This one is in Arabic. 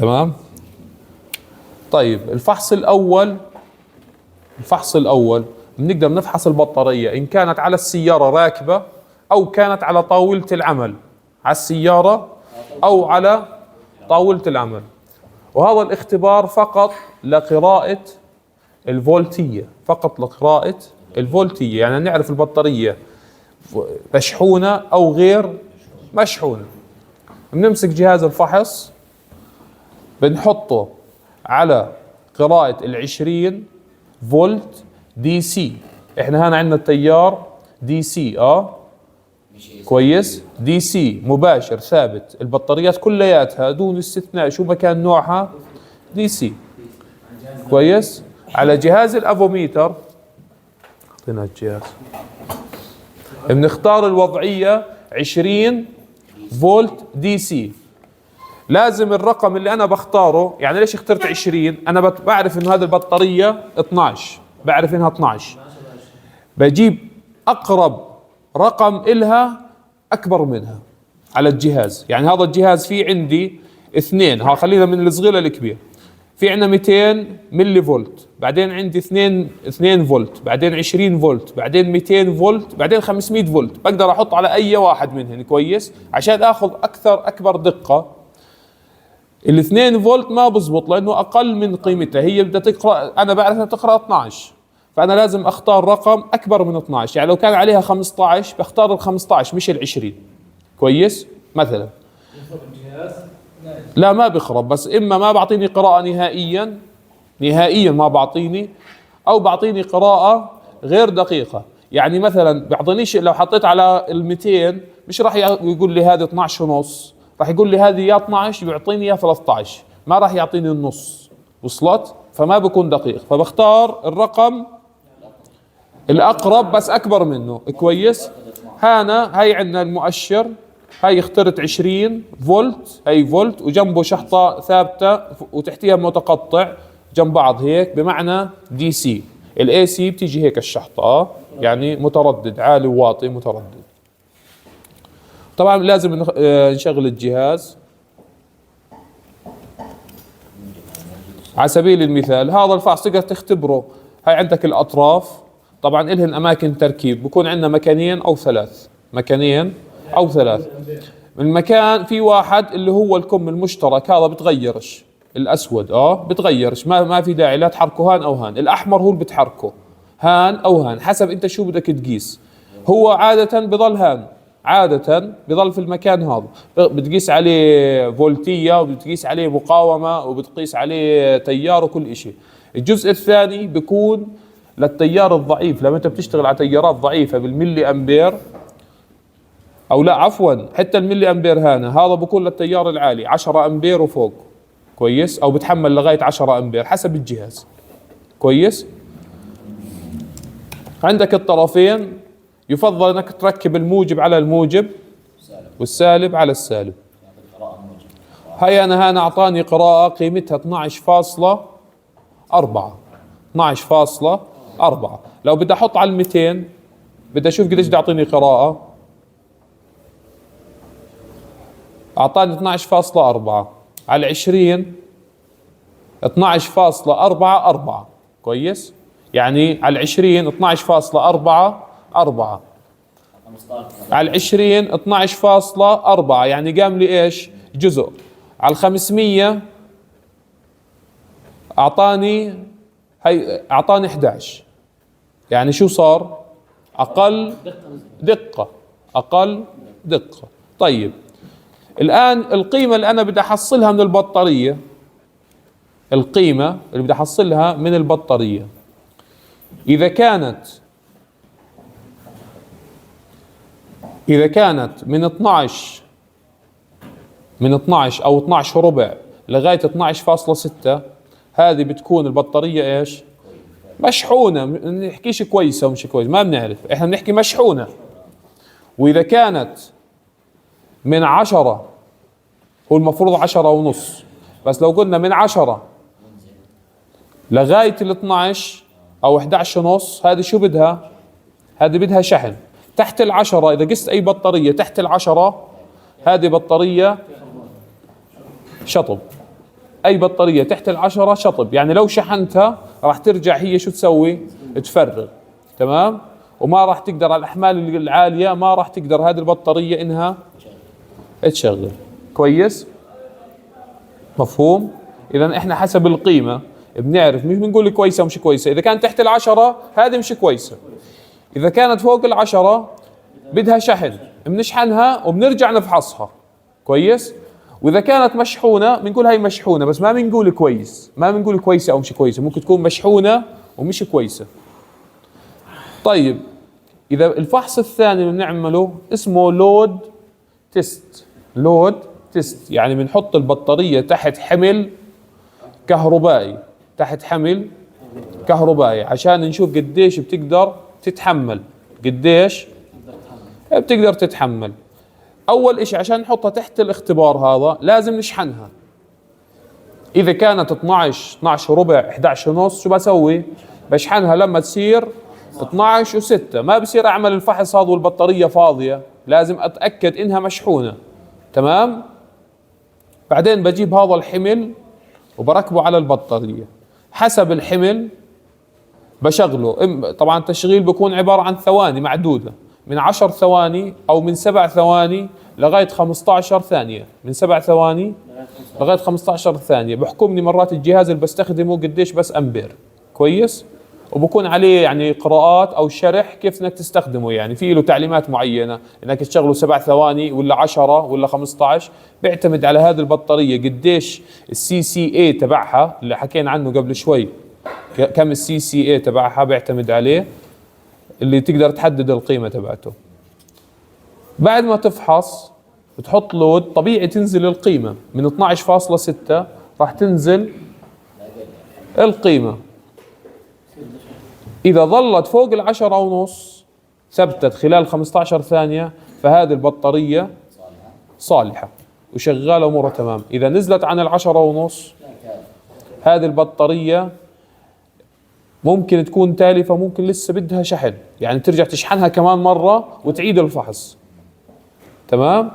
تمام. طيب الفحص الأول بنقدر نفحص البطارية إن كانت على السيارة راكبة أو كانت على طاولة العمل، على السيارة أو على طاولة العمل. وهذا الاختبار فقط لقراءة الفولتية، فقط لقراءة الفولتية، يعني نعرف البطارية مشحونة أو غير مشحونة. بنمسك جهاز الفحص بنحطه على قراءة 20 فولت دي سي. احنا هنا عندنا التيار دي سي، كويس، دي سي مباشر ثابت، البطاريات كلياتها دون استثناء شو ما كان نوعها دي سي، كويس. على جهاز الافوميتر، اعطينا الجهاز، بنختار الوضعية 20 فولت دي سي. لازم الرقم اللي انا بختاره، يعني ليش اخترت 20؟ انا بعرف انه هذه البطارية 12، بعرف انها 12، بجيب اقرب رقم إلها اكبر منها على الجهاز. يعني هذا الجهاز فيه عندي اثنين، خلينا من الصغير للكبير، في عندنا 200 ملي فولت، بعدين عندي 2 فولت، بعدين 20 فولت، بعدين 200 فولت، بعدين 500 فولت. بقدر احط على اي واحد منهم، كويس، عشان اخذ اكبر دقة. ال2 فولت ما بزبط لانه اقل من قيمتها، هي بدها تقرا، انا بعرف انها تقرا 12، فانا لازم اختار رقم اكبر من 12. يعني لو كان عليها 15 بختار ال15 مش ال20، كويس. مثلا لا ما بخرب، بس اما ما بعطيني قراءة نهائيا ما بعطيني، او بعطيني قراءة غير دقيقة. يعني مثلا بيعطينيش، لو حطيت على ال200 مش راح يقول لي هذه 12 ونص، راح يقول لي هذه يا 12 بيعطيني يا 13، ما راح يعطيني النص. وصلت؟ فما بكون دقيق، فبختار الرقم الاقرب بس اكبر منه، كويس. هاي عندنا المؤشر، هاي اخترت 20 فولت، هاي فولت وجنبه شحطة ثابتة وتحتيها متقطع جنب بعض هيك، بمعنى دي سي. الاي سي بتيجي هيك الشحطة، يعني متردد، عالي وواطي متردد. طبعا لازم نشغل الجهاز. على سبيل المثال هذا الفحص تقدر تختبره. هاي عندك الاطراف، طبعا إلهن اماكن تركيب، بكون عندنا مكانين او ثلاث. المكان في واحد اللي هو الكم المشترك، هذا بتغيرش، الاسود بتغيرش، ما في داعي لا تحركه هان او هان. الاحمر هو اللي بتحركه، هان او هان حسب انت شو بدك تقيس. هو عادة بضل هان، عادة بضل في المكان هذا، بتقيس عليه فولتية وبتقيس عليه مقاومة وبتقيس عليه تيار وكل اشي. الجزء الثاني بيكون للتيار الضعيف، لما انت بتشتغل على تيارات ضعيفة بالملي امبير، او لا عفوا حتى الملي امبير هذا بكون للتيار العالي 10 امبير وفوق، كويس، او بتحمل لغاية 10 امبير حسب الجهاز، كويس. عندك الطرفين، يفضل انك تركب الموجب على الموجب والسالب على السالب. هاي انا اعطاني قراءة قيمتها 12.4، 12.4. لو بدي احط على 200 بدي اشوف قديش بدي اعطيني قراءة، اعطاني 12.4 على 20 12.44، كويس. يعني على 20 12.44 على 20 12.4، يعني قام لي ايش؟ جزء. على 500 اعطاني 11، يعني شو صار؟ اقل دقة. طيب الآن القيمة اللي أنا بدي أحصلها من البطارية، إذا كانت من 12 أو 12 وربع لغاية 12.6، هذه بتكون البطارية إيش؟ مشحونة. ما نحكيش كويسة ومش كويسة، ما بنعرف، إحنا بنحكي مشحونة. وإذا كانت من 10، هو المفروض 10 ونص، بس لو قلنا من 10 لغاية 12 أو 11 ونص، هذه شو بدها؟ هذه بدها شحن. تحت 10 إذا قست أي بطارية تحت 10، هذه بطارية شطب، اي بطارية تحت ال10 شطب، يعني لو شحنتها راح ترجع هي شو تسوي؟ تفرغ. تمام؟ وما راح تقدر على الاحمال العالية، ما راح تقدر هذه البطارية انها تشغل. كويس؟ مفهوم؟ اذا احنا حسب القيمة بنعرف، مش بنقول كويسة مش كويسة. اذا كانت تحت ال10 هذه مش كويسة، اذا كانت فوق ال10 بدها شحن بنشحنها وبنرجع نفحصها. كويس؟ واذا كانت مشحونة بنقول هاي مشحونة، بس ما بنقول كويس، ما بنقول كويسة او مش كويسة، ممكن تكون مشحونة ومش كويسة. طيب اذا الفحص الثاني اللي بنعمله اسمه لود تيست. لود تيست يعني بنحط البطارية تحت حمل كهربائي، تحت حمل كهربائي عشان نشوف قديش بتقدر تتحمل، قديش بتقدر تتحمل. اول اشي عشان نحطها تحت الاختبار هذا لازم نشحنها. اذا كانت 12 ربع 11 ونص شو بسوي؟ بشحنها لما تصير 12 و6. ما بصير اعمل الفحص هذا والبطارية فاضية، لازم اتأكد انها مشحونة. تمام؟ بعدين بجيب هذا الحمل وبركبه على البطارية حسب الحمل بشغله. طبعا التشغيل بيكون عبارة عن ثواني معدودة، من 10 ثواني او من 7 ثواني لغاية 15 ثانية، من 7 ثواني لغاية 15 ثانية. بحكمني مرات الجهاز اللي بستخدمه قديش بس امبير. كويس؟ وبكون عليه يعني قراءات او شرح كيف انك تستخدمه، يعني في له تعليمات معينة انك تشغله 7 ثواني ولا 10 ولا 15، بيعتمد على هذه البطارية قديش السي سي اي تبعها اللي حكينا عنه قبل شوي. كم السي سي اي تبعها بيعتمد عليه اللي تقدر تحدد القيمة تبعته. بعد ما تفحص بتحط لود، طبيعي تنزل القيمة من 12.6 راح تنزل القيمة. إذا ظلت فوق 10 ونص ثبتت خلال 15 ثانية فهذه البطارية صالحة وشغالة أمورها تمام. إذا نزلت عن 10 ونص هذه البطارية ممكن تكون تالفة، ممكن لسه بدها شحن، يعني ترجع تشحنها كمان مرة وتعيد الفحص. تمام؟